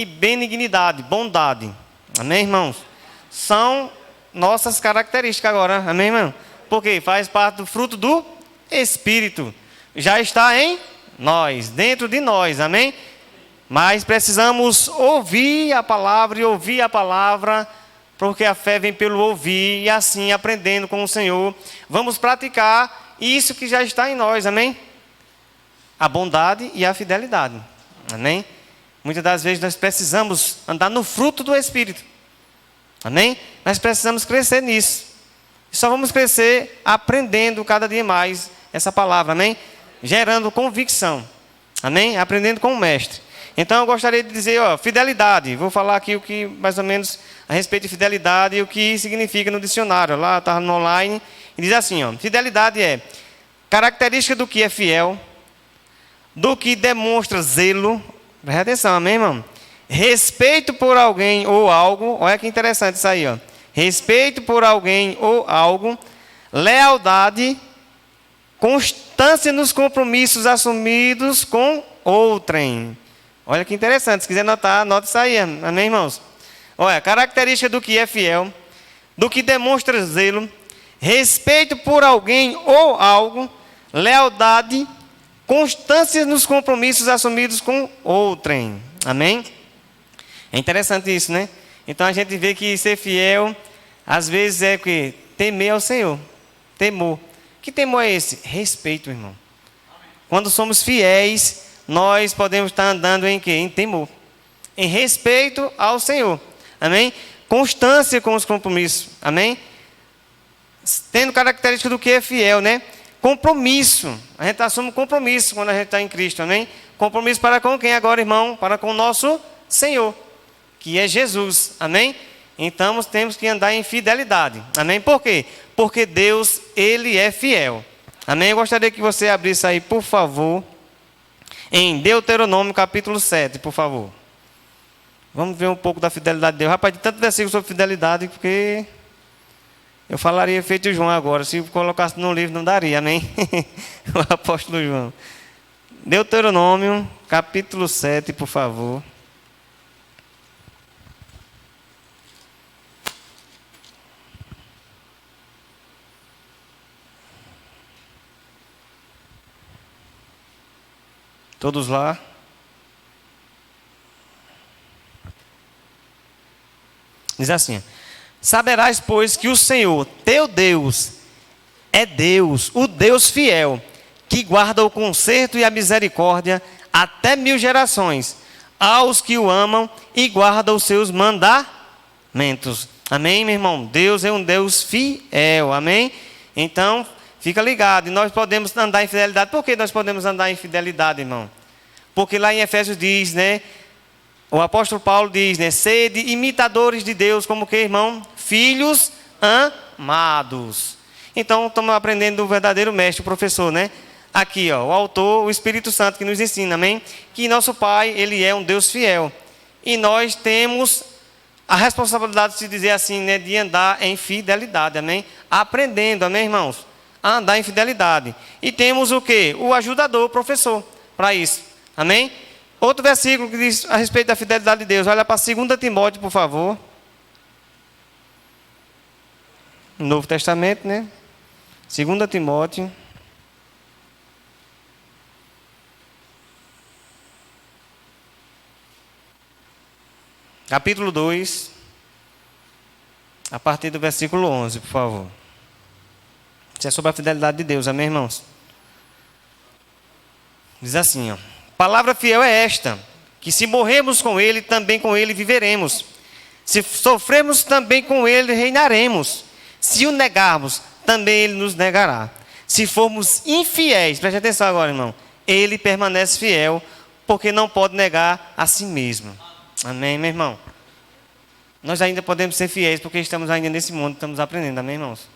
e benignidade, bondade. Amém, irmãos? São nossas características agora. Amém, irmão? Porque faz parte do fruto do Espírito. Já está em nós, dentro de nós. Amém? Mas precisamos ouvir a palavra e ouvir a palavra, porque a fé vem pelo ouvir, e assim, aprendendo com o Senhor, vamos praticar isso que já está em nós. Amém? A bondade e a fidelidade. Amém? Muitas das vezes nós precisamos andar no fruto do Espírito. Amém? Nós precisamos crescer nisso. E só vamos crescer aprendendo cada dia mais essa palavra. Amém? Gerando convicção. Amém? Aprendendo com o mestre. Então eu gostaria de dizer, fidelidade. Vou falar aqui o que, mais ou menos, a respeito de fidelidade e o que significa no dicionário. Lá está no online. E diz assim, fidelidade é característica do que é fiel, do que demonstra zelo. Presta atenção, amém, irmão? Respeito por alguém ou algo. Olha que interessante isso aí, Respeito por alguém ou algo. Lealdade. Constância nos compromissos assumidos com outrem. Olha que interessante. Se quiser anotar, anota isso aí, amém, irmãos? Olha, característica do que é fiel, do que demonstra zelo, respeito por alguém ou algo, lealdade, constância nos compromissos assumidos com outrem. Amém? É interessante isso, né? Então a gente vê que ser fiel, às vezes é que temer ao Senhor. Temor. Que temor é esse? Respeito, irmão. Quando somos fiéis, nós podemos estar andando em quê? Em temor. Em respeito ao Senhor. Amém? Constância com os compromissos. Amém? Tendo característica do que é fiel, né? Compromisso. A gente assume compromisso quando a gente está em Cristo, amém? Compromisso para com quem agora, irmão? Para com o nosso Senhor, que é Jesus, amém? Então temos que andar em fidelidade, amém? Por quê? Porque Deus, Ele é fiel, amém? Eu gostaria que você abrisse aí, por favor, em Deuteronômio capítulo 7, por favor. Vamos ver um pouco da fidelidade de Deus. Rapaz, de tanto versículo sobre fidelidade, porque eu falaria feito João agora. Se eu colocasse no livro, não daria, amém? O apóstolo João. Deuteronômio, capítulo 7, por favor. Todos lá? Diz assim: saberás, pois, que o Senhor, teu Deus, é Deus, o Deus fiel, que guarda o conserto e a misericórdia até 1000 gerações, aos que o amam e guardam os seus mandamentos. Amém, meu irmão? Deus é um Deus fiel, amém? Então, fica ligado, e nós podemos andar em fidelidade. Por que nós podemos andar em fidelidade, irmão? Porque lá em Efésios diz, né? O apóstolo Paulo diz, né? Sede imitadores de Deus, como que, irmão? Filhos amados. Então, estamos aprendendo do verdadeiro mestre, o professor, né? Aqui, o autor, o Espírito Santo que nos ensina, amém? Que nosso Pai, Ele é um Deus fiel. E nós temos a responsabilidade de se dizer assim, né? De andar em fidelidade, amém? Aprendendo, amém, irmãos? A andar em fidelidade. E temos o quê? O ajudador, o professor, para isso, amém? Outro versículo que diz a respeito da fidelidade de Deus. Olha para 2 Timóteo, por favor. Novo Testamento, né? 2 Timóteo. Capítulo 2. A partir do versículo 11, por favor. Isso é sobre a fidelidade de Deus, amém, irmãos? Diz assim, palavra fiel é esta, que se morrermos com Ele, também com Ele viveremos. Se sofrermos, também com Ele reinaremos. Se o negarmos, também Ele nos negará. Se formos infiéis, preste atenção agora, irmão, Ele permanece fiel, porque não pode negar a si mesmo. Amém, meu irmão? Nós ainda podemos ser fiéis, porque estamos ainda nesse mundo, estamos aprendendo, amém, irmãos?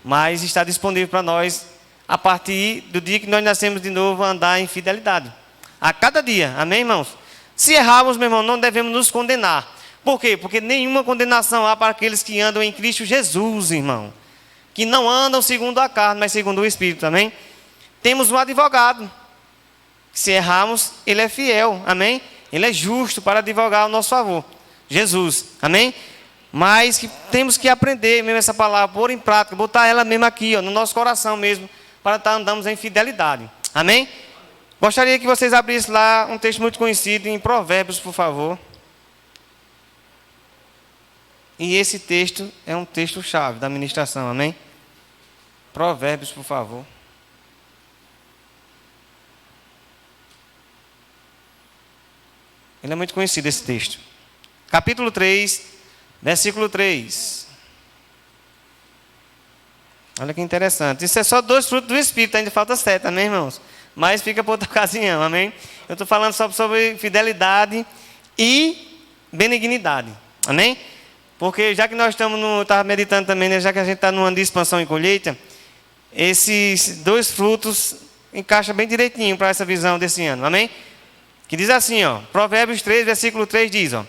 Mas está disponível para nós, a partir do dia que nós nascemos de novo, andar em fidelidade. A cada dia, amém, irmãos? Se errarmos, meu irmão, não devemos nos condenar. Por quê? Porque nenhuma condenação há para aqueles que andam em Cristo Jesus, irmão. Que não andam segundo a carne, mas segundo o Espírito, amém? Temos um advogado. Se errarmos, ele é fiel, amém? Ele é justo para advogar ao nosso favor. Jesus, amém? Mas que temos que aprender mesmo essa palavra, pôr em prática, botar ela mesmo aqui, ó, no nosso coração mesmo, para estar andando em fidelidade. Amém? Gostaria que vocês abrissem lá um texto muito conhecido em Provérbios, por favor. E esse texto é um texto-chave da ministração, amém? Provérbios, por favor. Ele é muito conhecido, esse texto. Capítulo 3, versículo 3. Olha que interessante. Isso é só 2 frutos do Espírito, ainda falta 7, amém, irmãos? Mas fica para outra ocasião, amém? Eu estou falando sobre fidelidade e benignidade, amém? Porque já que nós estava meditando também, né, já que a gente está no ano de expansão e colheita, esses 2 frutos encaixam bem direitinho para essa visão desse ano, amém? Que diz assim, ó, Provérbios 3, versículo 3 diz, ó,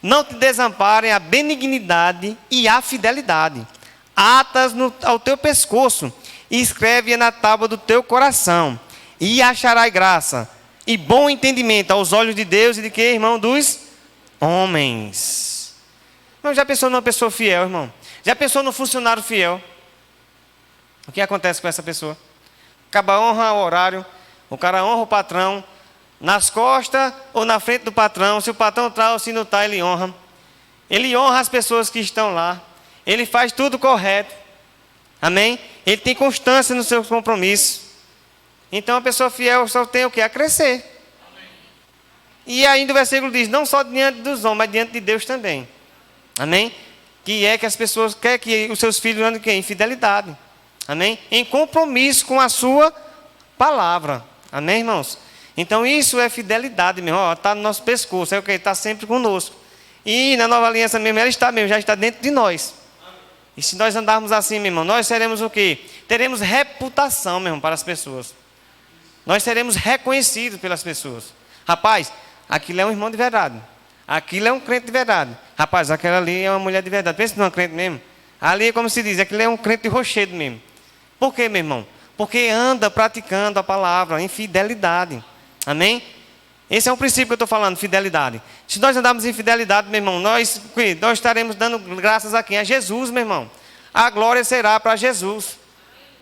não te desamparem a benignidade e a fidelidade, atas ao teu pescoço e escreve na tábua do teu coração, e acharás graça e bom entendimento aos olhos de Deus e de que, irmão, dos homens. Não, já pensou numa pessoa fiel, irmão? Já pensou no funcionário fiel? O que acontece com essa pessoa? Acaba honra o horário, o cara honra o patrão, nas costas ou na frente do patrão. Se o patrão está ou se não está, ele honra. Ele honra as pessoas que estão lá. Ele faz tudo correto. Amém? Ele tem constância nos seus compromissos. Então a pessoa fiel só tem o quê? A crescer. Amém. E ainda o versículo diz, não só diante dos homens, mas diante de Deus também. Amém? Que é que as pessoas querem que os seus filhos andem em fidelidade. Amém? Em compromisso com a sua palavra. Amém, irmãos? Então isso é fidelidade mesmo. Está no nosso pescoço. É o que? Está sempre conosco. E na nova aliança mesmo, ela está mesmo, já está dentro de nós. E se nós andarmos assim, meu irmão, nós seremos o quê? Teremos reputação, meu irmão, para as pessoas. Nós seremos reconhecidos pelas pessoas. Rapaz, aquilo é um irmão de verdade. Aquilo é um crente de verdade. Rapaz, aquela ali é uma mulher de verdade. Pensa numa crente mesmo. Ali, como se diz, aquilo é um crente de rochedo mesmo. Por quê, meu irmão? Porque anda praticando a palavra em fidelidade. Amém? Esse é um princípio que eu estou falando, fidelidade. Se nós andarmos em fidelidade, meu irmão, nós estaremos dando graças a quem? A Jesus, meu irmão. A glória será para Jesus.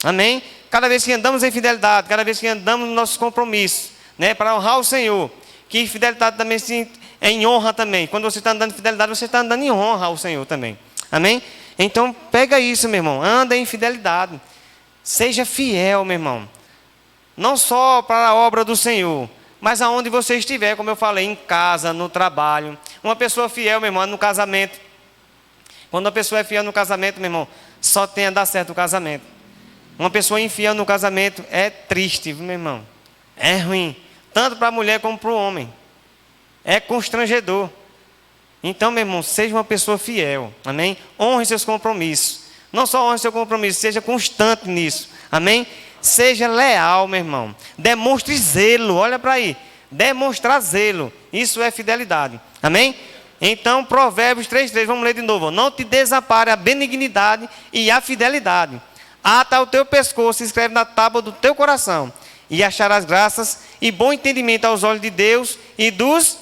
Amém? Cada vez que andamos em fidelidade, cada vez que andamos nos nossos compromissos, né, para honrar o Senhor, que fidelidade também é em honra também. Quando você está andando em fidelidade, você está andando em honra ao Senhor também. Amém? Então, pega isso, meu irmão. Anda em fidelidade. Seja fiel, meu irmão. Não só para a obra do Senhor, mas aonde você estiver, como eu falei, em casa, no trabalho. Uma pessoa fiel, meu irmão, no casamento. Quando uma pessoa é fiel no casamento, meu irmão, só tem a dar certo o casamento. Uma pessoa infiel no casamento é triste, meu irmão. É ruim. Tanto para a mulher como para o homem. É constrangedor. Então, meu irmão, seja uma pessoa fiel. Amém? Honre seus compromissos. Não só honre seu compromisso, seja constante nisso. Amém? Seja leal, meu irmão. Demonstre zelo. Olha para aí. Demonstrar zelo. Isso é fidelidade. Amém? Então, Provérbios 3:3. Vamos ler de novo. Não te desampare a benignidade e a fidelidade. Ata o teu pescoço e escreve na tábua do teu coração. E acharás graças e bom entendimento aos olhos de Deus e dos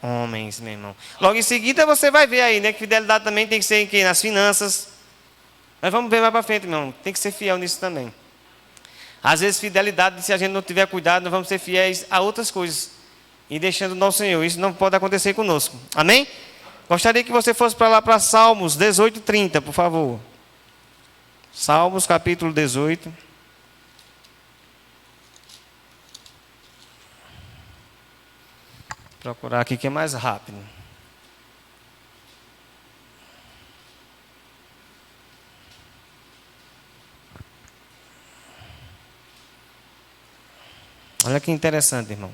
homens, meu irmão. Logo em seguida você vai ver aí, né, que fidelidade também tem que ser em quê? Nas finanças. Mas vamos ver mais para frente, meu irmão. Tem que ser fiel nisso também. Às vezes fidelidade, se a gente não tiver cuidado, nós vamos ser fiéis a outras coisas. E deixando o nosso Senhor. Isso não pode acontecer conosco. Amém? Gostaria que você fosse para lá para Salmos 18:30, por favor. Salmos capítulo 18. Vou procurar aqui que é mais rápido. Olha que interessante, irmão.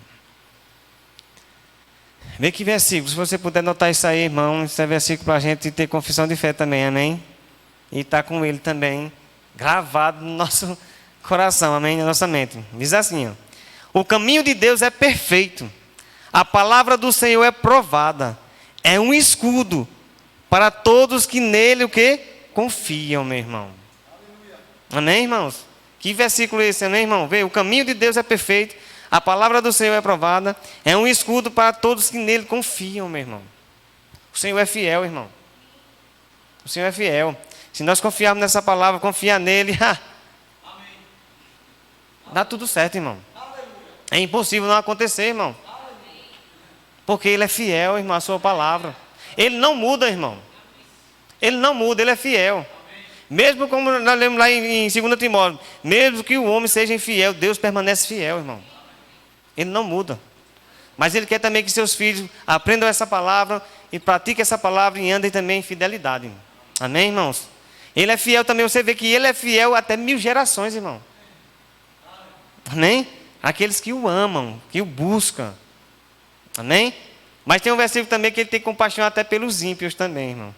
Vê que versículo. Se você puder anotar isso aí, irmão. Esse é versículo para a gente ter confissão de fé também, amém? E estar com ele também gravado no nosso coração, amém? Na nossa mente. Diz assim, ó. O caminho de Deus é perfeito. A palavra do Senhor é provada. É um escudo para todos que nele o quê? Confiam, meu irmão. Amém, irmãos? Que versículo é esse, amém, irmão? Vê, o caminho de Deus é perfeito. A palavra do Senhor é provada, é um escudo para todos que nele confiam, meu irmão. O Senhor é fiel, irmão. O Senhor é fiel. Se nós confiarmos nessa palavra, confiar nele, dá tudo certo, irmão. É impossível não acontecer, irmão. Porque ele é fiel, irmão, à sua palavra. Ele não muda, irmão. Ele não muda, ele é fiel. Mesmo como nós lemos lá em 2 Timóteo, mesmo que o homem seja infiel, Deus permanece fiel, irmão. Ele não muda. Mas ele quer também que seus filhos aprendam essa palavra e pratiquem essa palavra e andem também em fidelidade. Irmão. Amém, irmãos? Ele é fiel também, você vê que ele é fiel até 1000 gerações, irmão. Amém? Aqueles que o amam, que o buscam. Amém? Mas tem um versículo também que ele tem compaixão até pelos ímpios também, irmão.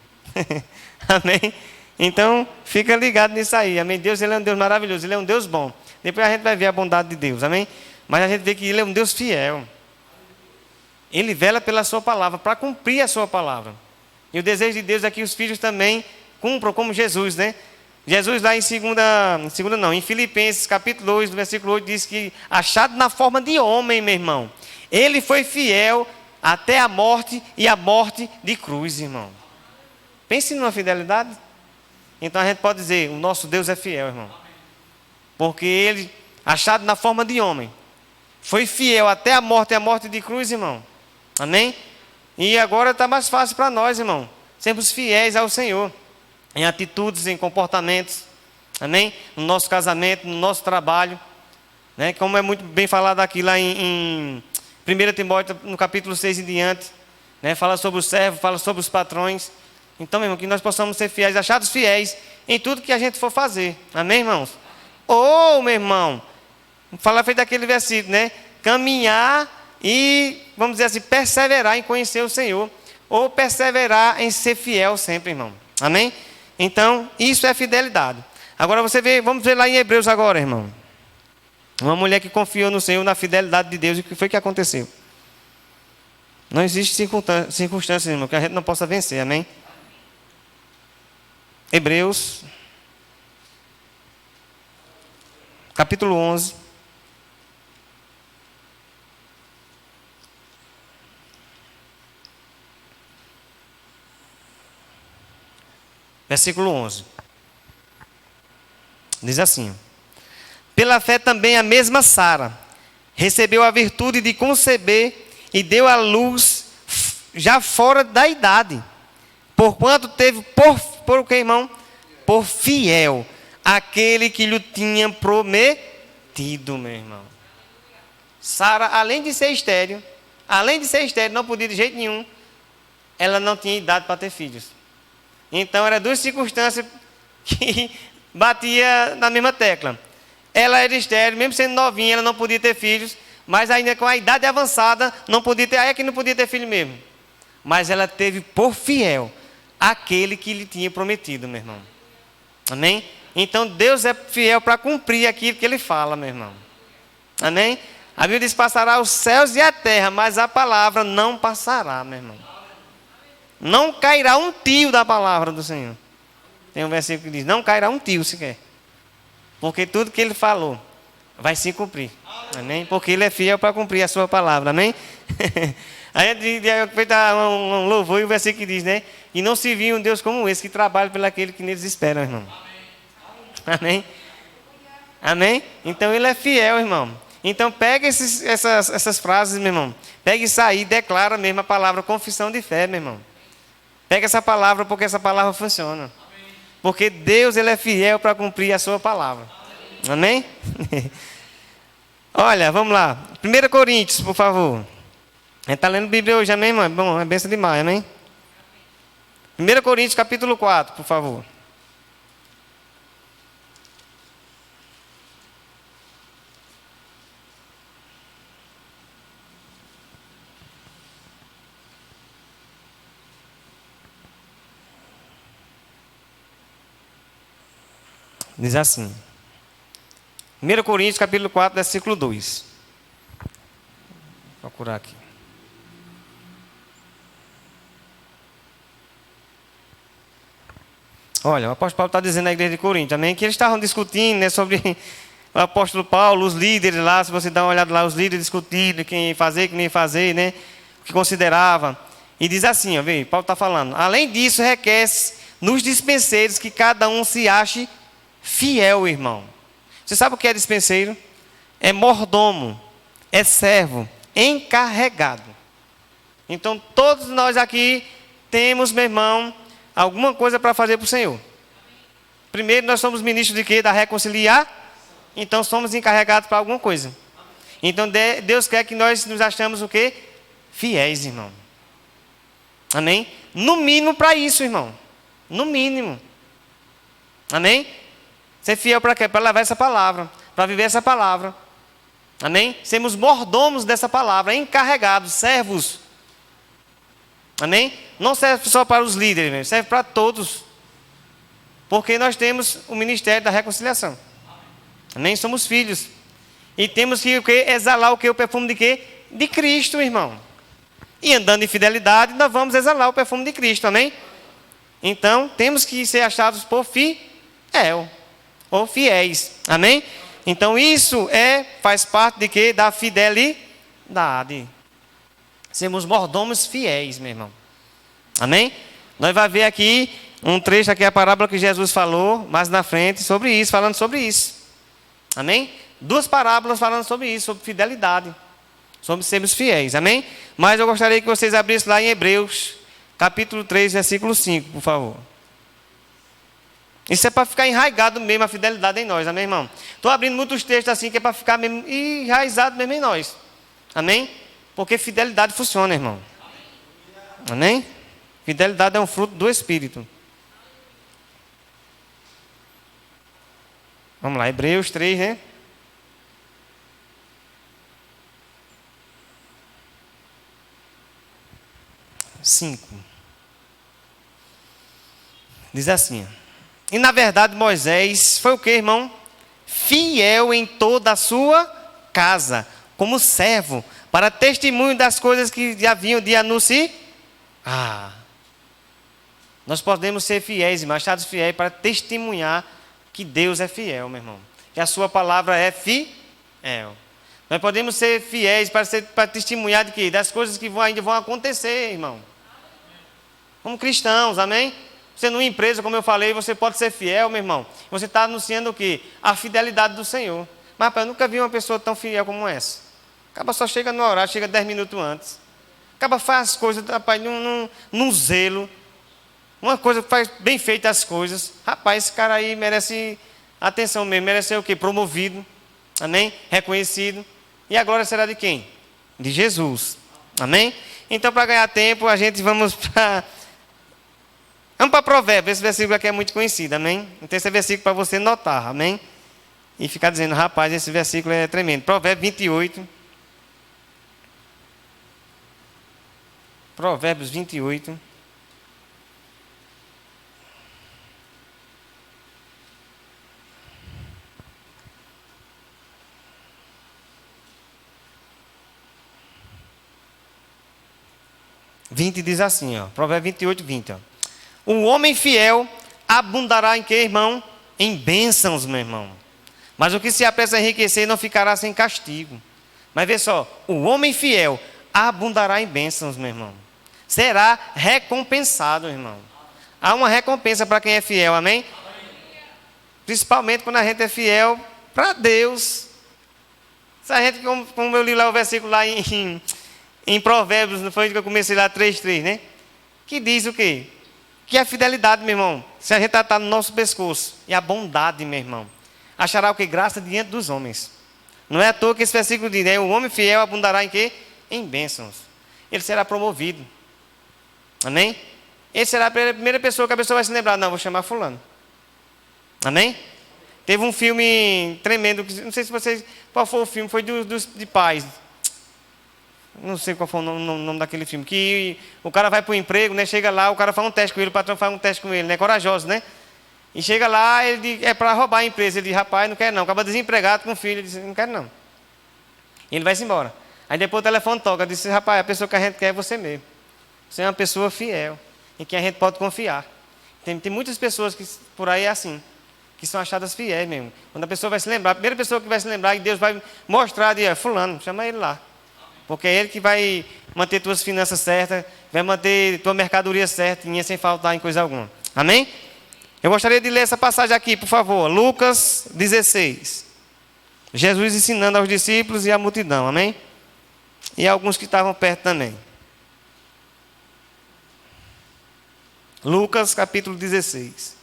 Amém? Então, fica ligado nisso aí. Amém? Deus, ele é um Deus maravilhoso, ele é um Deus bom. Depois a gente vai ver a bondade de Deus, amém? Mas a gente vê que ele é um Deus fiel. Ele vela pela sua palavra, para cumprir a sua palavra. E o desejo de Deus é que os filhos também cumpram como Jesus, né? Jesus lá em Filipenses capítulo 2, versículo 8, diz que achado na forma de homem, meu irmão, ele foi fiel até a morte e a morte de cruz, irmão. Pense numa fidelidade. Então a gente pode dizer, o nosso Deus é fiel, irmão. Porque ele, achado na forma de homem, foi fiel até a morte e a morte de cruz, irmão. Amém? E agora está mais fácil para nós, irmão. Sermos fiéis ao Senhor. Em atitudes, em comportamentos. Amém? No nosso casamento, no nosso trabalho. Né? Como é muito bem falado aqui lá em 1 Timóteo, no capítulo 6 em diante. Né? Fala sobre o servo, fala sobre os patrões. Então, meu irmão, que nós possamos ser fiéis, achados fiéis em tudo que a gente for fazer. Amém, irmãos? Ou, meu irmão, fala feito daquele versículo, né? Caminhar e, vamos dizer assim, perseverar em conhecer o Senhor. Ou perseverar em ser fiel sempre, irmão. Amém? Então, isso é fidelidade. Agora você vê, vamos ver lá em Hebreus agora, irmão. Uma mulher que confiou no Senhor, na fidelidade de Deus, e o que foi que aconteceu? Não existe circunstância, irmão, que a gente não possa vencer, amém? Hebreus, capítulo 11. Versículo 11. Diz assim: pela fé também a mesma Sara recebeu a virtude de conceber e deu à luz já fora da idade. Porquanto teve por o que, irmão? Por fiel aquele que lhe tinha prometido, meu irmão. Sara, além de ser estéril, não podia de jeito nenhum, ela não tinha idade para ter filhos. Então, eram duas circunstâncias que batia na mesma tecla. Ela era estéril, mesmo sendo novinha, ela não podia ter filhos, mas ainda com a idade avançada, não podia ter, aí é que não podia ter filho mesmo. Mas ela teve por fiel aquele que lhe tinha prometido, meu irmão. Amém? Então, Deus é fiel para cumprir aquilo que Ele fala, meu irmão. Amém? A Bíblia diz, passará os céus e a terra, mas a palavra não passará, meu irmão. Não cairá um tio da palavra do Senhor. Tem um versículo que diz, não cairá um tio sequer. Porque tudo que Ele falou vai se cumprir. Amém? Porque Ele é fiel para cumprir a sua palavra. Amém? Aí feito um louvor e o versículo que diz, né? E não se viu um Deus como esse que trabalha pelo aquele que neles espera, irmão. Amém? Amém? Então Ele é fiel, irmão. Então pega essas frases, meu irmão. Pega isso aí e declara mesmo a palavra confissão de fé, meu irmão. Pega essa palavra porque essa palavra funciona. Porque Deus, Ele é fiel para cumprir a sua palavra. Amém? Olha, vamos lá. 1 Coríntios, por favor. A gente está lendo Bíblia hoje, amém, irmão? Bom, é bênção demais, amém? 1 Coríntios, capítulo 4, por favor. Diz assim. 1 Coríntios, capítulo 4, versículo 2. Vou procurar aqui. Olha, o apóstolo Paulo está dizendo na igreja de Corinto, amém? Que eles estavam discutindo, né, sobre o apóstolo Paulo, os líderes lá, se você dá uma olhada lá, os líderes discutindo quem fazer, quem nem fazer, né? O que considerava. E diz assim, ó, vê, Paulo está falando. Além disso, requer nos dispenseiros que cada um se ache fiel, irmão. Você sabe o que é dispenseiro? É mordomo, é servo, encarregado. Então, todos nós aqui temos, meu irmão, alguma coisa para fazer para o Senhor. Primeiro, nós somos ministros de quê? Da reconciliar. Então, somos encarregados para alguma coisa. Então, Deus quer que nós nos achamos o quê? Fiéis, irmão. Amém? No mínimo para isso, irmão. No mínimo. Amém? Ser fiel para quê? Para levar essa palavra. Para viver essa palavra. Amém? Sermos mordomos dessa palavra. Encarregados, servos. Amém? Não serve só para os líderes, serve para todos. Porque nós temos o ministério da reconciliação. Amém? Somos filhos. E temos que o quê? Exalar o quê? O perfume de quê? De Cristo, irmão. E andando em fidelidade, nós vamos exalar o perfume de Cristo. Amém? Então, temos que ser achados por fiel. Ou fiéis. Amém? Então, isso faz parte de quê? Da fidelidade. Sermos mordomos fiéis, meu irmão. Amém? Nós vamos ver aqui um trecho aqui, a parábola que Jesus falou mais na frente sobre isso, falando sobre isso. Amém? 2 parábolas falando sobre isso, sobre fidelidade. Sobre sermos fiéis. Amém? Mas eu gostaria que vocês abrissem lá em Hebreus, capítulo 3, versículo 5, por favor. Isso é para ficar enraizado mesmo a fidelidade em nós. Amém, irmão? Estou abrindo muitos textos assim que é para ficar mesmo enraizado mesmo em nós. Amém? Porque fidelidade funciona, irmão. Amém? Fidelidade é um fruto do Espírito. Vamos lá, Hebreus 3, né? Diz assim. E na verdade Moisés foi o que, irmão? Fiel em toda a sua casa, como servo, para testemunho das coisas que haviam de anunciar. Nós podemos ser fiéis, irmão, achados fiéis para testemunhar que Deus é fiel, meu irmão. Que a sua palavra é fiel. Nós podemos ser fiéis para testemunhar de quê? Das coisas que ainda vão acontecer, irmão. Como cristãos, amém? Você numa empresa, como eu falei, você pode ser fiel, meu irmão. Você está anunciando o quê? A fidelidade do Senhor. Mas, rapaz, eu nunca vi uma pessoa tão fiel como essa. Acaba só chega no horário, chega 10 minutos antes. Acaba faz as coisas, rapaz, num zelo. Uma coisa que faz bem feita as coisas. Rapaz, esse cara aí merece atenção mesmo. Merece ser o quê? Promovido. Amém? Reconhecido. E a glória será de quem? De Jesus. Amém? Então, para ganhar tempo, a gente vamos para Provérbios. Esse versículo aqui é muito conhecido. Amém? Então, esse é versículo para você notar. Amém? E ficar dizendo, rapaz, esse versículo é tremendo. Provérbios 28. Provérbios 28. Diz assim, ó, Provérbios 28, 20. Ó. O homem fiel abundará em quê, irmão? Em bênçãos, meu irmão. Mas o que se apressa a enriquecer não ficará sem castigo. Mas vê só, o homem fiel abundará em bênçãos, meu irmão. Será recompensado, irmão. Há uma recompensa para quem é fiel, amém? Principalmente quando a gente é fiel para Deus. Se a gente, como eu li lá o versículo lá em Provérbios, não foi que eu comecei lá 3:3, né? Que diz o quê? Que a fidelidade, meu irmão, se a gente está no nosso pescoço, e a bondade, meu irmão, achará o que? Graça diante dos homens. Não é à toa que esse versículo diz, né? O homem fiel abundará em quê? Em bênçãos. Ele será promovido. Amém? Ele será a primeira pessoa que a pessoa vai se lembrar. Não, vou chamar fulano. Amém? Teve um filme tremendo, não sei se vocês... Qual foi o filme? Foi de pais. Não sei qual foi o nome daquele filme. Que o cara vai para o emprego, né? Chega lá, o cara faz um teste com ele, o patrão faz um teste com ele, né? Corajoso, né? E chega lá, ele diz, é para roubar a empresa. Ele diz, rapaz, não quero não. Acaba desempregado com o filho, ele diz, não quero não. E ele vai-se embora. Aí depois o telefone toca, diz, rapaz, a pessoa que a gente quer é você mesmo. Você é uma pessoa fiel, em quem a gente pode confiar. Tem muitas pessoas que por aí é assim. que são achadas fiéis mesmo. Quando a pessoa vai se lembrar, a primeira pessoa que vai se lembrar, que Deus vai mostrar, diz, fulano, chama ele lá. Porque é ele que vai manter tuas finanças certas, vai manter tua mercadoria certinha, sem faltar em coisa alguma. Amém? Eu gostaria de ler essa passagem aqui, por favor. Lucas 16. Jesus ensinando aos discípulos e à multidão. Amém? E alguns que estavam perto também. Lucas capítulo 16.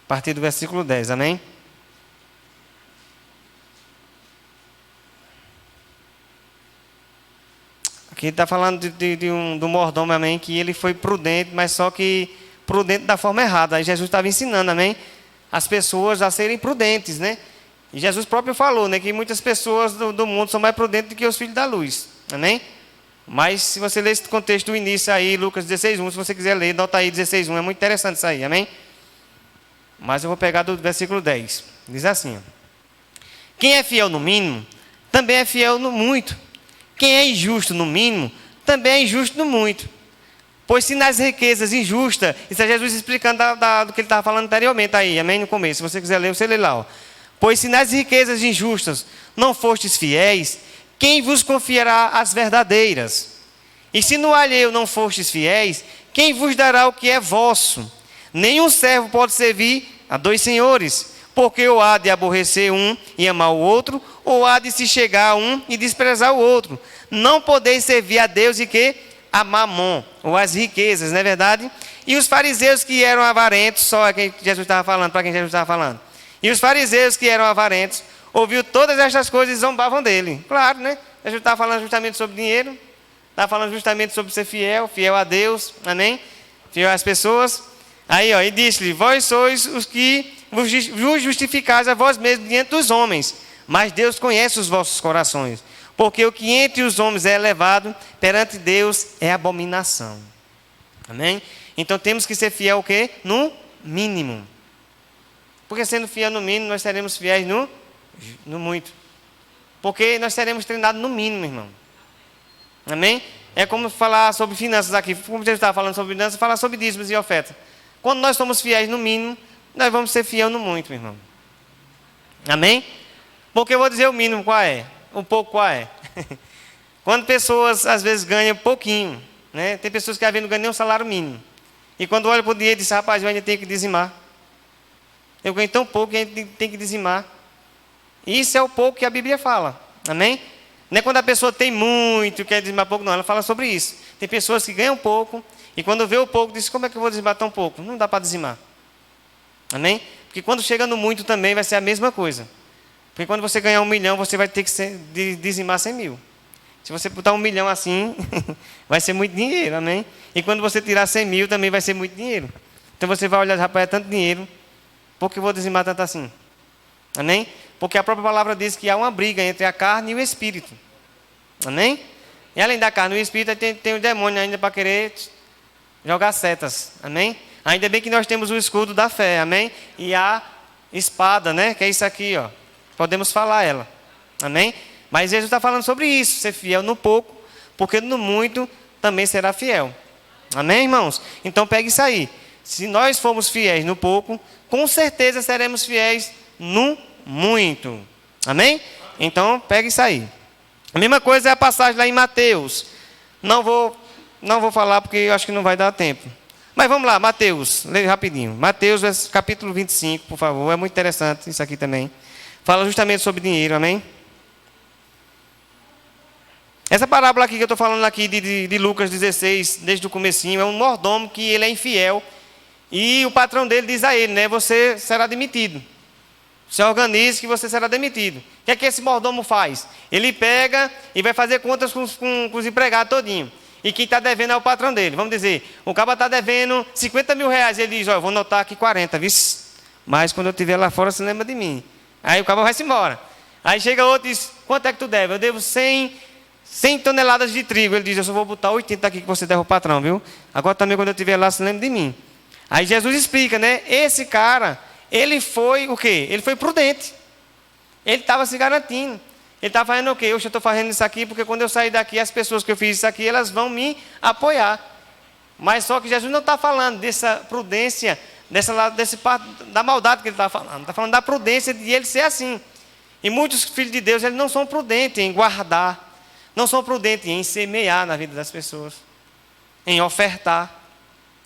A partir do versículo 10, amém? Aqui está falando do mordomo, amém? Que ele foi prudente, mas só que prudente da forma errada. Aí Jesus estava ensinando, amém? As pessoas a serem prudentes, né? E Jesus próprio falou, né? Que muitas pessoas do mundo são mais prudentes do que os filhos da luz, amém? Mas se você ler esse contexto do início aí, Lucas 16:1, se você quiser ler, nota aí 16:1, é muito interessante isso aí, amém? Mas eu vou pegar do versículo 10. Diz assim, ó. Quem é fiel no mínimo, também é fiel no muito. Quem é injusto no mínimo, também é injusto no muito. Pois se nas riquezas injustas, isso é Jesus explicando do que ele estava falando anteriormente aí, amém? No começo, se você quiser ler, você lê lá, ó. Pois se nas riquezas injustas não fostes fiéis, quem vos confiará as verdadeiras? E se no alheio não fostes fiéis, quem vos dará o que é vosso? Nenhum servo pode servir a dois senhores, porque ou há de aborrecer um e amar o outro, ou há de se chegar a um e desprezar o outro. Não podeis servir a Deus e que? A mamon, ou as riquezas, não é verdade? E os fariseus que eram avarentos, só é quem Jesus estava falando, para quem Jesus estava falando. E os fariseus que eram avarentos, ouviu todas estas coisas e zombavam dele. Claro, né? Jesus estava falando justamente sobre dinheiro, estava falando justamente sobre ser fiel, fiel a Deus, amém? Fiel às pessoas. Aí, ó, e disse-lhe, vós sois os que vos justificais a vós mesmos diante dos homens, mas Deus conhece os vossos corações, porque o que entre os homens é elevado, perante Deus é abominação. Amém? Então temos que ser fiel o quê? No mínimo. Porque sendo fiel no mínimo, nós seremos fiéis no muito. Porque nós seremos treinados no mínimo, irmão. Amém? É como falar sobre finanças aqui. Como você estava falando sobre finanças, falar sobre dízimos e ofertas. Quando nós somos fiéis no mínimo, nós vamos ser fiéis no muito, meu irmão. Amém? Porque eu vou dizer o mínimo qual é. Um pouco qual é. Quando pessoas às vezes ganham pouquinho, né? Tem pessoas que às vezes não ganham nem um salário mínimo. E quando olha para o dinheiro, diz, rapaz, eu ainda tenho que dizimar. Eu ganho tão pouco que a gente tem que dizimar. Isso é o pouco que a Bíblia fala. Amém? Não é quando a pessoa tem muito e quer dizimar pouco, não. Ela fala sobre isso. Tem pessoas que ganham pouco e quando vê o pouco, diz, como é que eu vou dizimar tão pouco? Não dá para dizimar. Amém? Porque quando chega no muito também vai ser a mesma coisa. Porque quando você ganhar 1 milhão, você vai ter que dizimar 100 mil. Se você botar 1 milhão assim, vai ser muito dinheiro, amém? E quando você tirar 100 mil, também vai ser muito dinheiro. Então você vai olhar, rapaz, é tanto dinheiro, por que eu vou dizimar tanto assim? Amém? Porque a própria palavra diz que há uma briga entre a carne e o espírito. Amém? E além da carne e o espírito, tem o demônio ainda para querer jogar setas. Amém? Ainda bem que nós temos o escudo da fé, amém? E a espada, né? Que é isso aqui, ó. Podemos falar ela. Amém? Mas Jesus está falando sobre isso. Ser fiel no pouco, porque no muito também será fiel. Amém, irmãos? Então pegue isso aí. Se nós formos fiéis no pouco, com certeza seremos fiéis no muito. Amém? Então pegue isso aí. A mesma coisa é a passagem lá em Mateus. Não vou falar porque eu acho que não vai dar tempo. Mas vamos lá, Mateus, leia rapidinho. Mateus, capítulo 25, por favor. É muito interessante isso aqui também. Fala justamente sobre dinheiro, amém? Essa parábola aqui que eu estou falando aqui de Lucas 16, desde o comecinho, é um mordomo que ele é infiel. E o patrão dele diz a ele, né? Você será demitido. Se organize que você será demitido. O que é que esse mordomo faz? Ele pega e vai fazer contas com os empregados todinho. E quem está devendo é o patrão dele. Vamos dizer, o cara está devendo 50 mil reais. Ele diz, ó, eu vou anotar aqui 40, viu? Mas quando eu estiver lá fora, você lembra de mim. Aí o cara vai-se embora. Aí chega outro e diz, quanto é que tu deve? Eu devo 100 toneladas de trigo. Ele diz, eu só vou botar 80 aqui que você deve ao patrão, viu? Agora também quando eu estiver lá, você lembra de mim. Aí Jesus explica, né? Esse cara, ele foi o quê? Ele foi prudente. Ele estava se garantindo. Ele está fazendo o quê? Hoje eu estou fazendo isso aqui porque quando eu sair daqui, as pessoas que eu fiz isso aqui, elas vão me apoiar. Mas só que Jesus não está falando dessa prudência, da maldade que ele está falando. Está falando da prudência de ele ser assim. E muitos filhos de Deus, eles não são prudentes em guardar, não são prudentes em semear na vida das pessoas, em ofertar.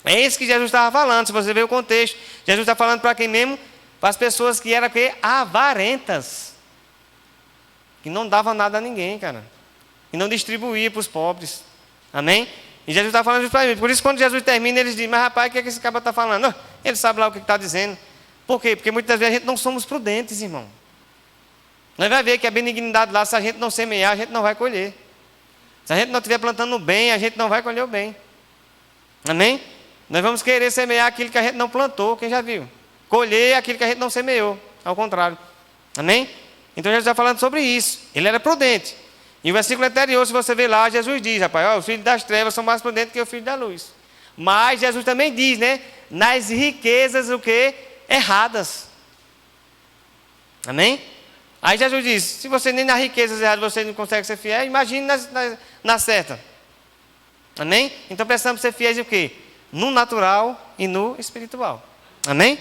É isso que Jesus estava falando, se você ver o contexto. Jesus está falando para quem mesmo? Para as pessoas que eram avarentas. Que não davam nada a ninguém, cara. E não distribuía para os pobres. Amém? E Jesus está falando isso para mim. Por isso, quando Jesus termina, eles dizem: mas rapaz, o que é que esse cara está falando? Oh, ele sabe lá o que está dizendo. Por quê? Porque muitas vezes a gente não somos prudentes, irmão. Nós vamos ver que a benignidade lá, se a gente não semear, a gente não vai colher. Se a gente não estiver plantando o bem, a gente não vai colher o bem. Amém? Nós vamos querer semear aquilo que a gente não plantou, quem já viu? Colher aquilo que a gente não semeou, ao contrário. Amém? Então Jesus está falando sobre isso. Ele era prudente. E o versículo anterior, se você ver lá, Jesus diz, rapaz, ó, os filhos das trevas são mais prudentes que os filhos da luz. Mas Jesus também diz, né? Nas riquezas, o quê? Erradas. Amém? Aí Jesus diz, se você nem nas riquezas erradas você não consegue ser fiel, imagine na certa. Amém? Então precisamos ser fiéis em quê? No natural e no espiritual. Amém?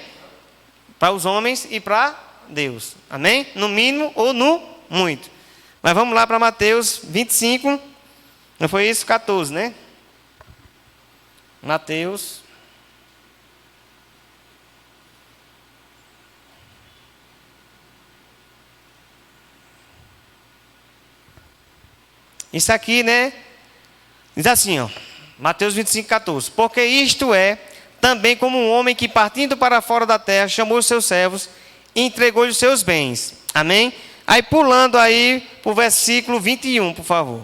Para os homens e para Deus. Amém? No mínimo ou no muito. Mas vamos lá para Mateus 25. Não foi isso? 14, né? Mateus. Isso aqui, né? Diz assim, ó. Mateus 25, 14. Porque isto é também como um homem que partindo para fora da terra chamou os seus servos e entregou-lhe os seus bens. Amém? Aí pulando aí para o versículo 21, por favor.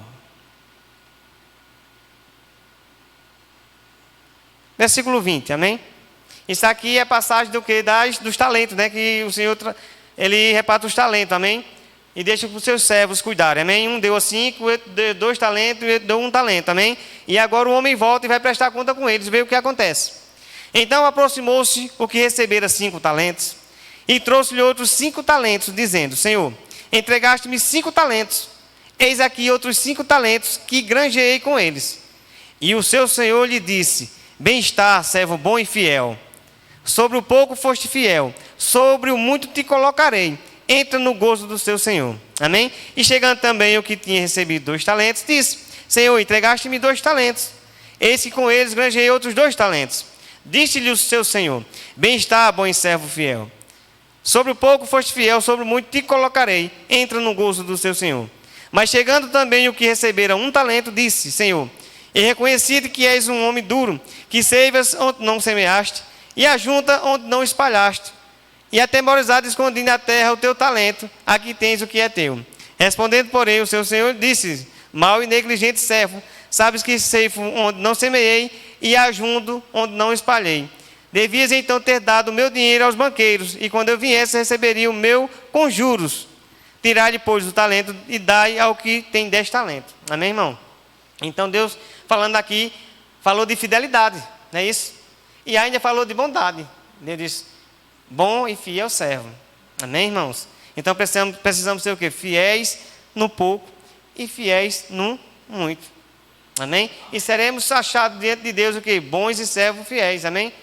Versículo 20, amém? Isso aqui é a passagem do que? Dos talentos, né? Que o Senhor, ele reparte os talentos, amém? E deixa para os seus servos cuidarem, amém? Um deu 5, outro deu 2 talentos, e outro deu 1 talento, amém? E agora o homem volta e vai prestar conta com eles, vê o que acontece. Então aproximou-se o que recebera 5 talentos, e trouxe-lhe outros 5 talentos, dizendo, Senhor, entregaste-me 5 talentos, eis aqui outros 5 talentos, que granjeei com eles. E o seu senhor lhe disse, bem-estar, servo bom e fiel. Sobre o pouco foste fiel, sobre o muito te colocarei. Entra no gozo do seu senhor. Amém? E chegando também o que tinha recebido 2 talentos, disse, Senhor, entregaste-me 2 talentos. Eis que com eles granjeei outros 2 talentos. Disse-lhe o seu senhor, bem-estar, bom e servo fiel. Sobre o pouco foste fiel, sobre o muito te colocarei. Entra no gozo do seu senhor. Mas chegando também o que recebera 1 talento, disse, Senhor, e reconhecido que és um homem duro, que seivas onde não semeaste, e ajunta onde não espalhaste, e atemorizado escondi na terra o teu talento, aqui tens o que é teu. Respondendo, porém, o seu senhor disse, mau e negligente servo, sabes que ceifo onde não semeei, e ajunto onde não espalhei. Devias então ter dado o meu dinheiro aos banqueiros, e quando eu viesse receberia o meu com juros. Tirai-lhe, pois, o talento e dai ao que tem 10 talentos. Amém, irmão? Então Deus, falando aqui, falou de fidelidade, não é isso? E ainda falou de bondade. Deus disse, bom e fiel servo. Amém, irmãos? Então precisamos ser o quê? Fiéis no pouco e fiéis no muito. Amém? E seremos achados diante de Deus o quê? Bons e servos fiéis. Amém?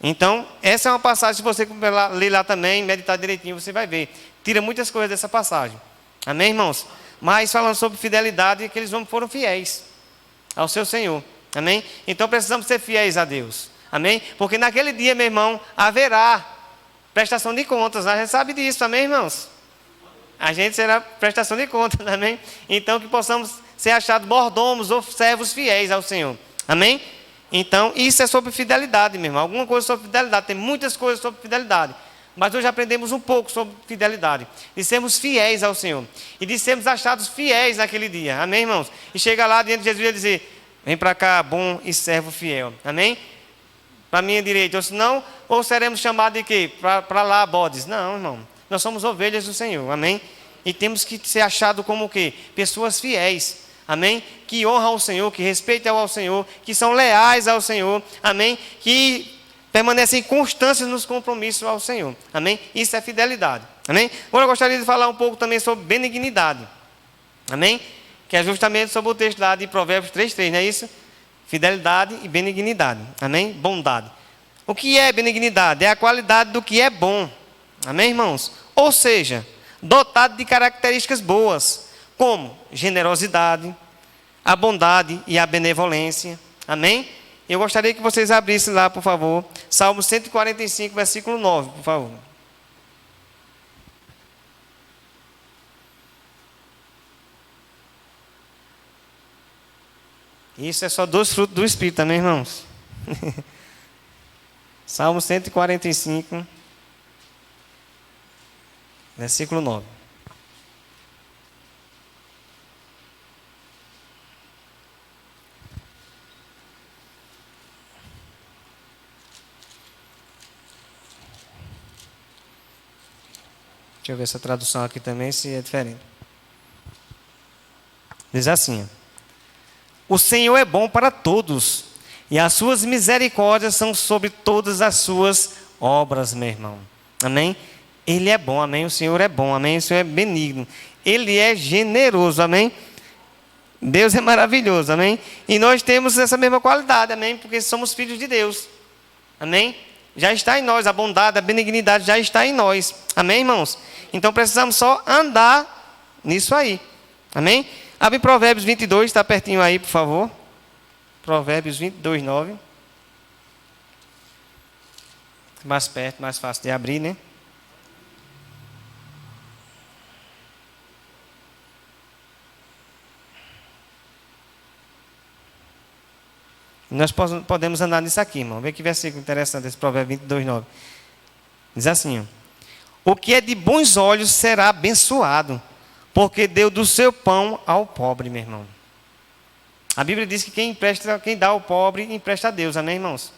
Então, essa é uma passagem, se você ler lá também, meditar direitinho, você vai ver. Tira muitas coisas dessa passagem. Amém, irmãos? Mas falando sobre fidelidade, que eles foram fiéis ao seu Senhor. Amém? Então precisamos ser fiéis a Deus. Amém? Porque naquele dia, meu irmão, haverá prestação de contas. A gente sabe disso, amém, irmãos? A gente será prestação de contas, amém? Então que possamos ser achados mordomos ou servos fiéis ao Senhor. Amém? Então, isso é sobre fidelidade, meu irmão. Alguma coisa sobre fidelidade. Tem muitas coisas sobre fidelidade. Mas hoje aprendemos um pouco sobre fidelidade. De sermos fiéis ao Senhor. E de sermos achados fiéis naquele dia. Amém, irmãos? E chega lá diante de Jesus e dizer, vem para cá, bom e servo fiel. Amém? Para a minha direita. Ou senão, ou seremos chamados de quê? Para lá, bodes. Não, irmão. Nós somos ovelhas do Senhor. Amém? E temos que ser achados como o quê? Pessoas fiéis. Amém? Que honram ao Senhor, que respeitam ao Senhor, que são leais ao Senhor. Amém? Que permanecem constantes nos compromissos ao Senhor. Amém? Isso é fidelidade. Amém? Agora eu gostaria de falar um pouco também sobre benignidade. Amém? Que é justamente sobre o texto lá de Provérbios 3:3, não é isso? Fidelidade e benignidade. Amém? Bondade. O que é benignidade? É a qualidade do que é bom. Amém, irmãos? Ou seja, dotado de características boas, como generosidade, a bondade e a benevolência. Amém? Eu gostaria que vocês abrissem lá, por favor, Salmo 145, versículo 9, por favor. Isso é só 2 frutos do Espírito, amém, irmãos? Salmo 145, versículo 9. Deixa eu ver essa tradução aqui também, se é diferente. Diz assim: o Senhor é bom para todos, e as suas misericórdias são sobre todas as suas obras, meu irmão. Amém? Ele é bom, amém? O Senhor é bom, amém? O Senhor é benigno. Ele é generoso, amém? Deus é maravilhoso, amém? E nós temos essa mesma qualidade, amém? Porque somos filhos de Deus, amém? Já está em nós, a bondade, a benignidade já está em nós, amém, irmãos? Então precisamos só andar nisso aí, amém? Abre Provérbios 22, está pertinho aí, por favor. Provérbios 22, 9. Mais perto, mais fácil de abrir, né? Nós podemos andar nisso aqui, irmão. Vê que versículo interessante, esse Provérbio 22, 9. Diz assim: ó, o que é de bons olhos será abençoado, porque deu do seu pão ao pobre, meu irmão. A Bíblia diz que quem dá ao pobre, empresta a Deus, amém, irmãos?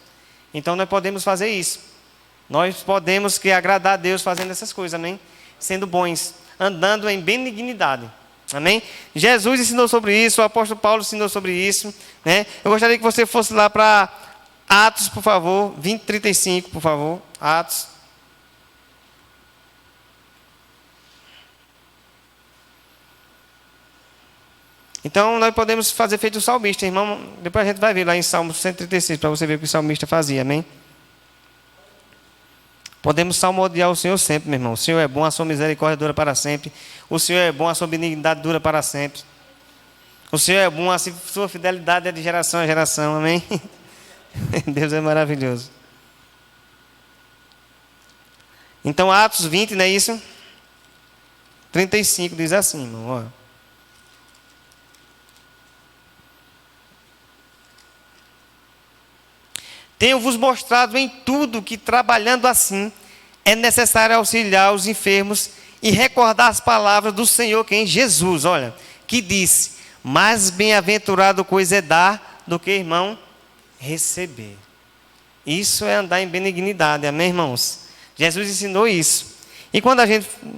Então nós podemos fazer isso. Nós podemos agradar a Deus fazendo essas coisas, amém? Sendo bons, andando em benignidade. Amém? Jesus ensinou sobre isso, o apóstolo Paulo ensinou sobre isso, né? Eu gostaria que você fosse lá para Atos, por favor, 20:35, por favor. Atos. Então nós podemos fazer feito o salmista, irmão. Depois a gente vai ver lá em Salmo 136, para você ver o que o salmista fazia, amém? Podemos salmodiar o Senhor sempre, meu irmão. O Senhor é bom, a sua misericórdia dura para sempre. O Senhor é bom, a sua benignidade dura para sempre. O Senhor é bom, a sua fidelidade é de geração a geração, amém? Deus é maravilhoso. Então, Atos 20, não é isso? 35 diz assim, irmão, ó. Tenho-vos mostrado em tudo que, trabalhando assim, é necessário auxiliar os enfermos e recordar as palavras do Senhor, que é em Jesus, olha, que disse: mais bem-aventurado coisa é dar do que, irmão, receber. Isso é andar em benignidade, amém, irmãos? Jesus ensinou isso. E quando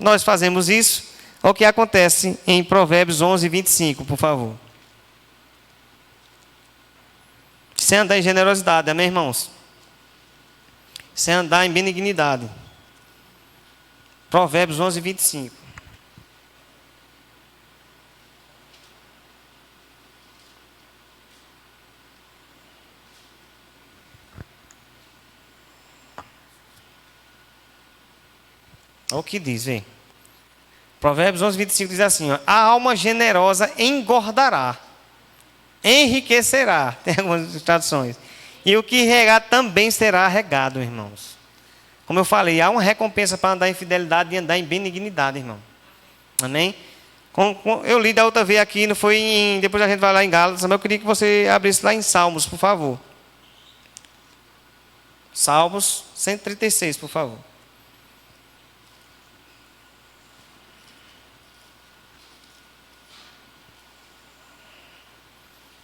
nós fazemos isso, o que acontece em Provérbios 11:25, por favor. Sem andar em generosidade, amém, irmãos? Sem andar em benignidade. Provérbios 11:25. Olha o que diz, vem. Provérbios 11:25 diz assim, ó, a alma generosa engordará, enriquecerá, tem algumas traduções, e o que regar também será regado, irmãos. Como eu falei, há uma recompensa para andar em fidelidade e andar em benignidade, irmão. Amém? Eu li da outra vez aqui, não foi depois a gente vai lá em Gálatas, mas eu queria que você abrisse lá em Salmos, por favor. Salmos 136, por favor.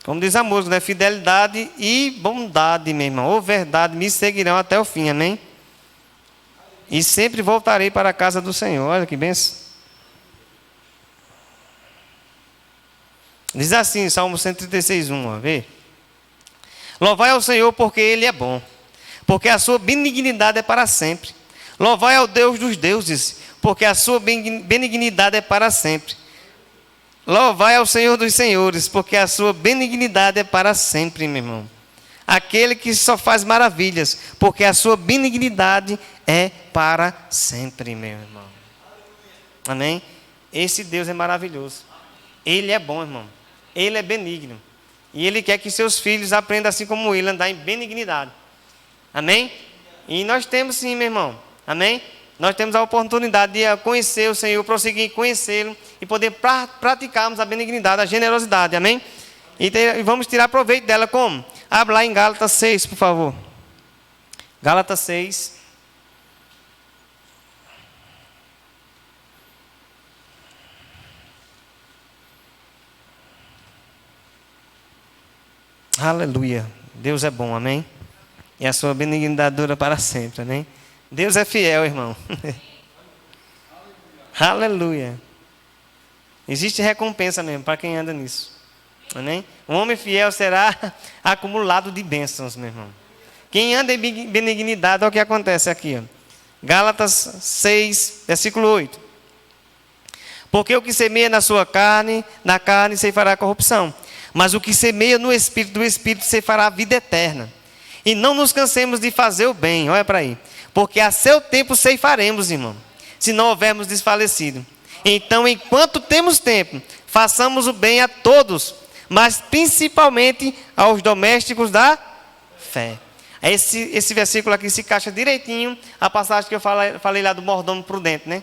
Como diz a música, né? Fidelidade e bondade, meu irmão, ou verdade, me seguirão até o fim, amém? E sempre voltarei para a casa do Senhor. Olha que benção. Diz assim, Salmo 136:1, ó, vê. Louvai ao Senhor porque Ele é bom, porque a sua benignidade é para sempre. Louvai ao Deus dos deuses, porque a sua benignidade é para sempre. Louvai ao Senhor dos senhores, porque a sua benignidade é para sempre, meu irmão. Aquele que só faz maravilhas, porque a sua benignidade é para sempre, meu irmão. Amém? Esse Deus é maravilhoso. Ele é bom, irmão. Ele é benigno. E Ele quer que seus filhos aprendam assim como Ele, andar em benignidade. Amém? E nós temos sim, meu irmão. Amém? Nós temos a oportunidade de conhecer o Senhor, prosseguir em conhecê-lo e poder praticarmos a benignidade, a generosidade. Amém? E vamos tirar proveito dela como? Abra lá em Gálatas 6, por favor. Gálatas 6. Aleluia. Deus é bom, amém? E a sua benignidade dura para sempre, amém? Deus é fiel, irmão. Aleluia. Existe recompensa mesmo para quem anda nisso. Amém? Um homem fiel será acumulado de bênçãos, meu irmão. Quem anda em benignidade, olha o que acontece aqui. Ó. Gálatas 6, versículo 8. Porque o que semeia na sua carne, na carne ceifará corrupção. Mas o que semeia no Espírito, do Espírito ceifará a vida eterna. E não nos cansemos de fazer o bem, olha para aí. Porque a seu tempo ceifaremos, irmão, se não houvermos desfalecido. Então, enquanto temos tempo, façamos o bem a todos, mas principalmente aos domésticos da fé. Esse versículo aqui se encaixa direitinho a passagem que eu falei lá do mordomo prudente, né?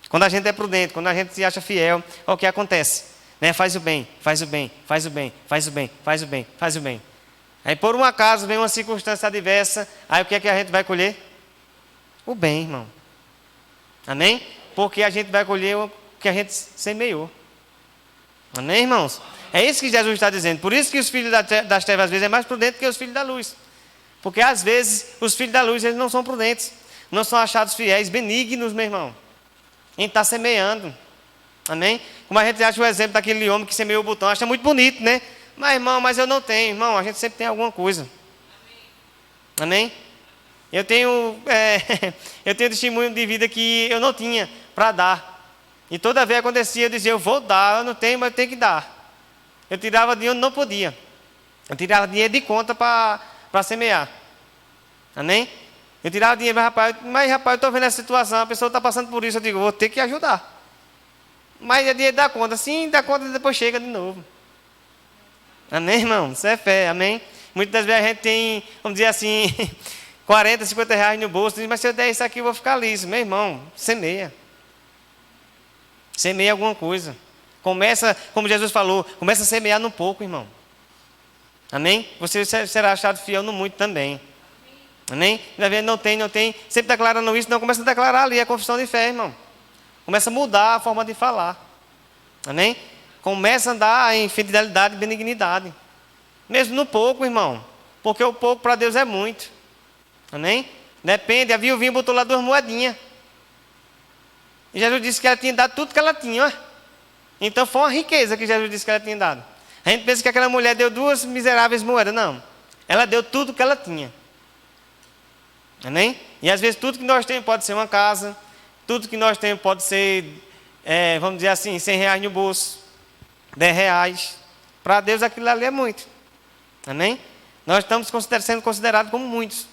Quando a gente é prudente, quando a gente se acha fiel, é o que acontece, né? Faz o bem, faz o bem, faz o bem, faz o bem, faz o bem, faz o bem. Aí por um acaso vem uma circunstância adversa, aí o que é que a gente vai colher? O bem, irmão. Amém? Porque a gente vai colher o que a gente semeou. Amém, irmãos? É isso que Jesus está dizendo. Por isso que os filhos das trevas às vezes é mais prudente que os filhos da luz. Porque às vezes os filhos da luz eles não são prudentes. Não são achados fiéis, benignos, meu irmão. A gente está semeando. Amém? Como a gente acha o exemplo daquele homem que semeou o botão. Acha muito bonito, né? Mas irmão, mas eu não tenho. Irmão, a gente sempre tem alguma coisa. Amém? Eu tenho testemunho de vida que eu não tinha para dar. E toda vez acontecia, eu dizia, eu vou dar, eu não tenho, mas eu tenho que dar. Eu tirava dinheiro, não podia. Eu tirava dinheiro de conta para semear. Amém? Eu tirava dinheiro, mas rapaz, eu estou vendo essa situação, a pessoa está passando por isso, eu digo, vou ter que ajudar. Mas é dinheiro da conta, sim, da conta depois chega de novo. Amém, irmão? Isso é fé, amém? Muitas das vezes a gente tem, vamos dizer assim, 40, 50 reais no bolso, diz, mas se eu der isso aqui eu vou ficar liso. Meu irmão, semeia. Semeia alguma coisa. Começa, como Jesus falou, começa a semear no pouco, irmão. Amém? Você será achado fiel no muito também. Amém? Não tem, sempre declarando isso, não começa a declarar ali a confissão de fé, irmão. Começa a mudar a forma de falar. Amém? Começa a andar em fidelidade e benignidade. Mesmo no pouco, irmão. Porque o pouco para Deus é muito. Amém? Depende, a viuvinha botou lá 2 moedinhas. E Jesus disse que ela tinha dado tudo que ela tinha. Ó. Então foi uma riqueza que Jesus disse que ela tinha dado. A gente pensa que aquela mulher deu 2 miseráveis moedas. Não. Ela deu tudo que ela tinha. Amém? E às vezes tudo que nós temos pode ser uma casa. Tudo que nós temos pode ser, vamos dizer assim, 100 reais no bolso. 10 reais. Para Deus aquilo ali é muito. Amém? Nós estamos sendo considerados como muitos.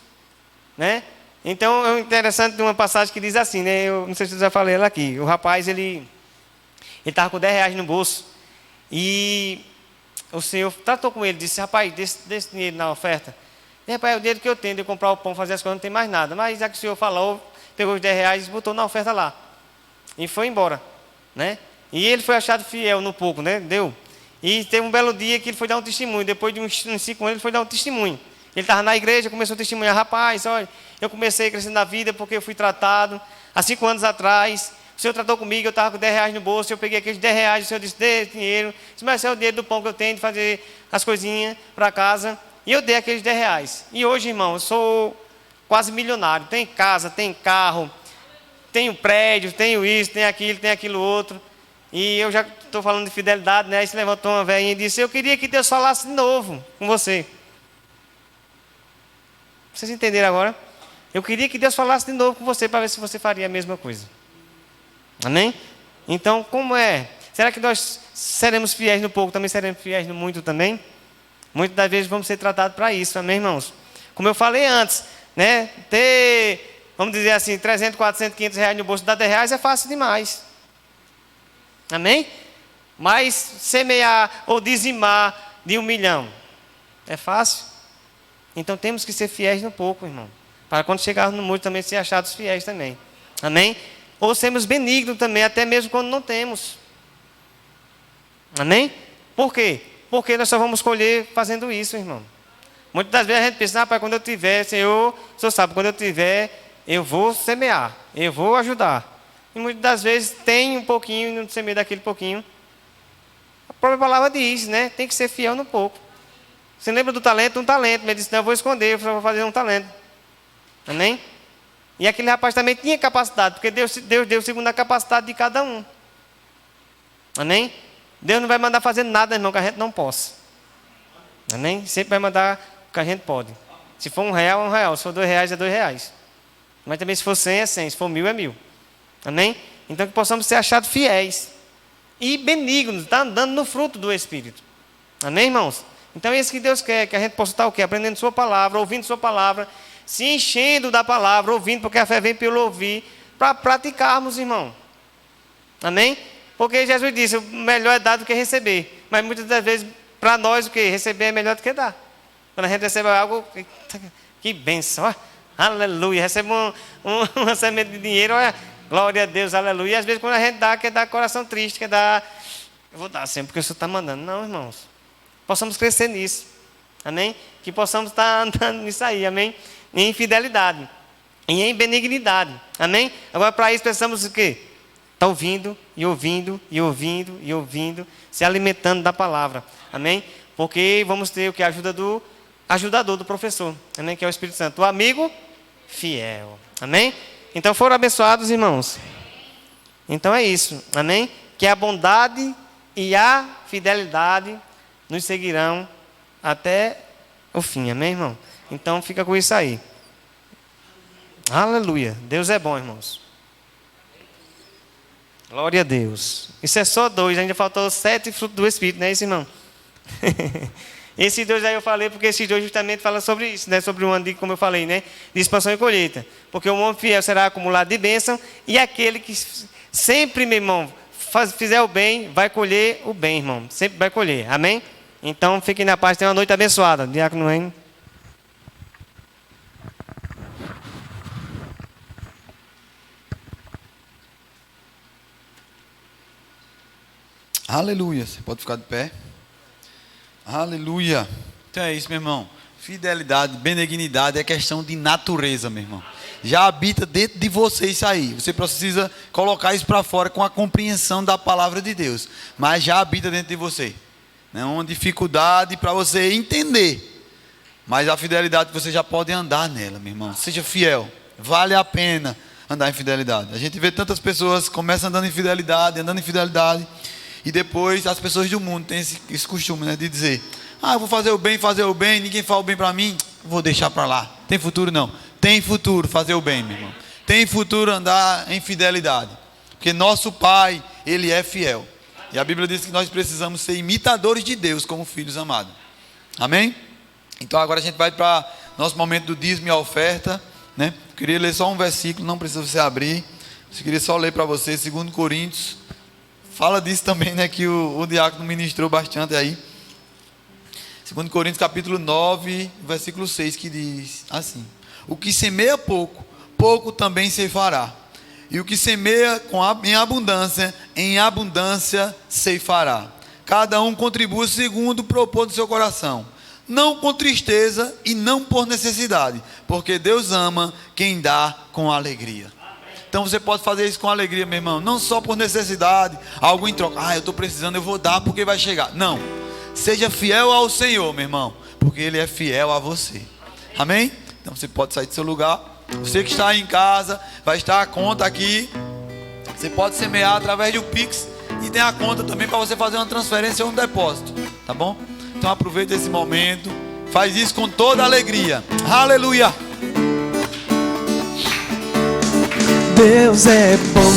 Né? Então é interessante de uma passagem que diz assim, né? Eu não sei se eu já falei ela aqui. O rapaz, ele estava com 10 reais no bolso. E o Senhor tratou com ele, disse, rapaz, desse dinheiro na oferta. E, rapaz, é o dinheiro que eu tenho de comprar o pão, fazer as coisas, não tem mais nada. Mas já que o Senhor falou, pegou os 10 reais e botou na oferta lá. E foi embora. Né? E ele foi achado fiel no pouco, né? Deu. E teve um belo dia que ele foi dar um testemunho. Depois de uns 5 anos, ele foi dar um testemunho. Ele estava na igreja, começou a testemunhar. Rapaz, olha, eu comecei crescendo na vida porque eu fui tratado. Há 5 anos atrás, o Senhor tratou comigo, eu estava com 10 reais no bolso. Eu peguei aqueles 10 reais, o Senhor disse, dê dinheiro. Disse, mas esse é o dinheiro do pão que eu tenho de fazer as coisinhas para casa. E eu dei aqueles 10 reais. E hoje, irmão, eu sou quase milionário. Tenho casa, tenho carro, tenho prédio, tenho isso, tenho aquilo outro. E eu já estou falando de fidelidade, né? Aí se levantou uma velhinha e disse, eu queria que Deus falasse de novo com você. Vocês entenderam agora? Eu queria que Deus falasse de novo com você para ver se você faria a mesma coisa. Amém? Então, como é? Será que nós seremos fiéis no pouco, também seremos fiéis no muito também? Muitas das vezes vamos ser tratados para isso, amém, irmãos? Como eu falei antes, né? Ter, vamos dizer assim, 300, 400, 500 reais no bolso, dar 10 reais é fácil demais. Amém? Mas semear ou dizimar de 1 milhão é fácil? Então temos que ser fiéis no pouco, irmão. Para quando chegarmos no muito também ser achados fiéis também. Amém? Ou sermos benignos também, até mesmo quando não temos. Amém? Por quê? Porque nós só vamos colher fazendo isso, irmão. Muitas das vezes a gente pensa, pai, quando eu tiver, Senhor, o Senhor sabe, quando eu tiver, eu vou semear, eu vou ajudar. E muitas das vezes tem um pouquinho e não semeia daquele pouquinho. A própria palavra diz, né? Tem que ser fiel no pouco. Você lembra do talento? Um talento. Ele disse, não, eu vou esconder, eu só vou fazer um talento. Amém? E aquele rapaz também tinha capacidade, porque Deus deu segundo a capacidade de cada um. Amém? Deus não vai mandar fazer nada, irmão, que a gente não possa. Amém? Sempre vai mandar o que a gente pode. Se for R$1, é R$1. Se for R$2, é R$2. Mas também se for 100, é 100. Se for 1.000, é 1.000. Amém? Então que possamos ser achados fiéis. E benignos, está andando no fruto do Espírito. Amém, irmãos? Então é isso que Deus quer, que a gente possa estar o quê? Aprendendo sua palavra, ouvindo sua palavra, se enchendo da palavra, ouvindo, porque a fé vem pelo ouvir, para praticarmos, irmão. Amém? Porque Jesus disse, o melhor é dar do que receber. Mas muitas das vezes, para nós, o que? Receber é melhor do que dar. Quando a gente recebe algo, que bênção, ó, aleluia. Recebe uma semente de dinheiro, olha, glória a Deus, aleluia. E às vezes quando a gente dá, quer dar coração triste, quer dar, eu vou dar sempre porque o Senhor está mandando. Não, irmãos. Possamos crescer nisso. Amém? Que possamos estar andando nisso aí, amém? Em fidelidade. E em benignidade. Amém? Agora para isso precisamos o quê? Está ouvindo, e ouvindo, e ouvindo, e ouvindo, se alimentando da palavra. Amém? Porque vamos ter o que? A ajuda do ajudador, do professor. Amém? Que é o Espírito Santo. O amigo fiel. Amém? Então foram abençoados, irmãos. Então é isso. Amém? Que a bondade e a fidelidade nos seguirão até o fim. Amém, irmão? Então fica com isso aí. Aleluia. Deus é bom, irmãos. Glória a Deus. Isso é só 2, ainda faltou 7 frutos do Espírito, não é isso, irmão? Esses 2 aí eu falei, porque esses 2 justamente falam sobre isso, né? Sobre o ano de, como eu falei, né? De expansão e colheita. Porque o homem fiel será acumulado de bênção, e aquele que sempre, meu irmão, fizer o bem, vai colher o bem, irmão. Sempre vai colher. Amém? Então fiquem na paz, tenham uma noite abençoada. Diácono Henrique. Aleluia. Você pode ficar de pé. Aleluia. Então é isso, meu irmão. Fidelidade, benignidade é questão de natureza, meu irmão. Já habita dentro de você isso aí. Você precisa colocar isso para fora com a compreensão da palavra de Deus. Mas já habita dentro de você. Não é uma dificuldade para você entender. Mas a fidelidade você já pode andar nela, meu irmão. Seja fiel. Vale a pena andar em fidelidade. A gente vê tantas pessoas que começam andando em fidelidade, e depois as pessoas do mundo têm esse costume, né, de dizer, eu vou fazer o bem, ninguém fala o bem para mim, vou deixar para lá. Tem futuro não? Tem futuro fazer o bem, meu irmão. Tem futuro andar em fidelidade. Porque nosso Pai, Ele é fiel. E a Bíblia diz que nós precisamos ser imitadores de Deus como filhos amados. Amém? Então agora a gente vai para nosso momento do dízimo e a oferta, né? Eu queria ler só um versículo, não precisa você abrir. Eu queria só ler para você, 2 Coríntios. Fala disso também, né? Que o diácono ministrou bastante aí. 2 Coríntios capítulo 9, versículo 6, que diz assim: o que semeia pouco, pouco também ceifará. E o que semeia em abundância ceifará. Cada um contribui segundo o propor do seu coração, não com tristeza e não por necessidade, porque Deus ama quem dá com alegria. Então você pode fazer isso com alegria, meu irmão. Não só por necessidade, algo em troca. Eu estou precisando, eu vou dar porque vai chegar. Não. Seja fiel ao Senhor, meu irmão, porque Ele é fiel a você. Amém? Então você pode sair do seu lugar. Você que está aí em casa, vai estar a conta aqui. Você pode semear através do Pix. E tem a conta também para você fazer uma transferência ou um depósito. Tá bom? Então aproveita esse momento. Faz isso com toda alegria. Aleluia. Deus é bom,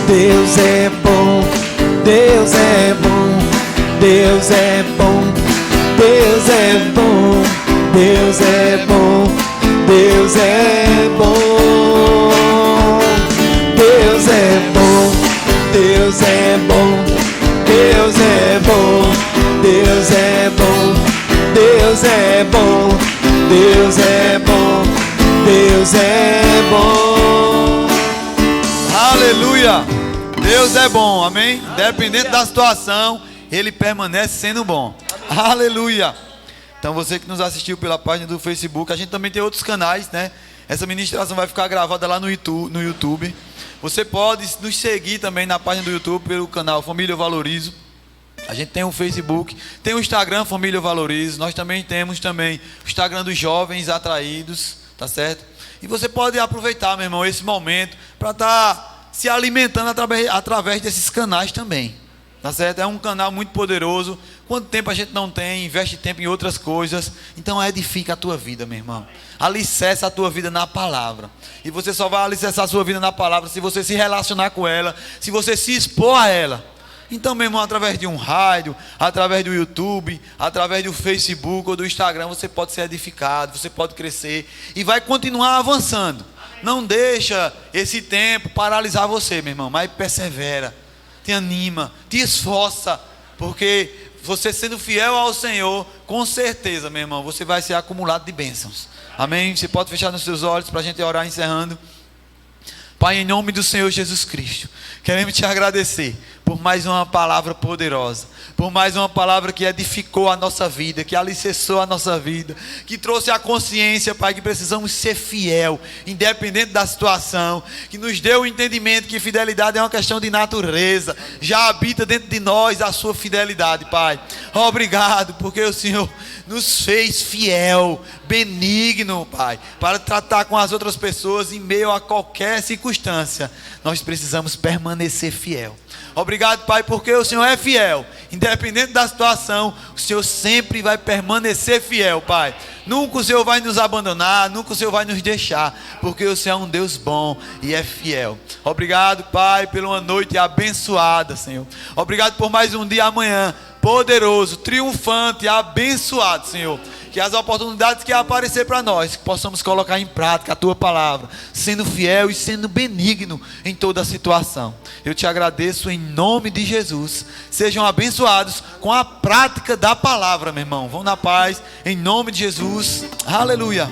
Deus é bom, Deus é bom, Deus é bom, Deus é bom, Deus é bom, Deus é bom, Deus é bom, Deus é bom, Deus é bom, Deus é bom, Deus é bom, Deus é bom, Deus é bom. Aleluia! Deus é bom, amém? Independente da situação, Ele permanece sendo bom. Aleluia! Então você que nos assistiu pela página do Facebook, a gente também tem outros canais, né? Essa ministração vai ficar gravada lá no YouTube. Você pode nos seguir também na página do YouTube pelo canal Família Eu Valorizo. A gente tem o Facebook, tem o Instagram Família Eu Valorizo. Nós também temos o Instagram dos Jovens Atraídos, tá certo? E você pode aproveitar, meu irmão, esse momento para estar se alimentando através desses canais também, tá certo? É um canal muito poderoso. Quanto tempo a gente não tem, investe tempo em outras coisas. Então edifica a tua vida, meu irmão. Alicerça a tua vida na palavra. E você só vai alicerçar a sua vida na palavra se você se relacionar com ela, se você se expor a ela. Então, meu irmão, através de um rádio, através do YouTube, através do Facebook ou do Instagram, você pode ser edificado, você pode crescer e vai continuar avançando. Não deixa esse tempo paralisar você, meu irmão, mas persevera, te anima, te esforça, porque você sendo fiel ao Senhor, com certeza, meu irmão, você vai ser acumulado de bênçãos. Amém? Você pode fechar nos seus olhos para a gente orar encerrando. Pai, em nome do Senhor Jesus Cristo, queremos te agradecer por mais uma palavra poderosa, por mais uma palavra que edificou a nossa vida, que alicerçou a nossa vida, que trouxe a consciência, Pai, que precisamos ser fiel, independente da situação, que nos deu o entendimento que fidelidade é uma questão de natureza, já habita dentro de nós a sua fidelidade, Pai. Obrigado, porque o Senhor nos fez fiel, benigno, Pai, para tratar com as outras pessoas em meio a qualquer circunstância. Nós precisamos permanecer fiel. Obrigado, Pai, porque o Senhor é fiel. Independente da situação, o Senhor sempre vai permanecer fiel, Pai. Nunca o Senhor vai nos abandonar, nunca o Senhor vai nos deixar, porque o Senhor é um Deus bom e é fiel. Obrigado, Pai, por uma noite abençoada, Senhor. Obrigado por mais um dia amanhã, poderoso, triunfante, abençoado, Senhor. Que as oportunidades que aparecer para nós, que possamos colocar em prática a Tua palavra, sendo fiel e sendo benigno em toda a situação. Eu te agradeço em nome de Jesus. Sejam abençoados com a prática da palavra, meu irmão. Vão na paz, em nome de Jesus. Aleluia.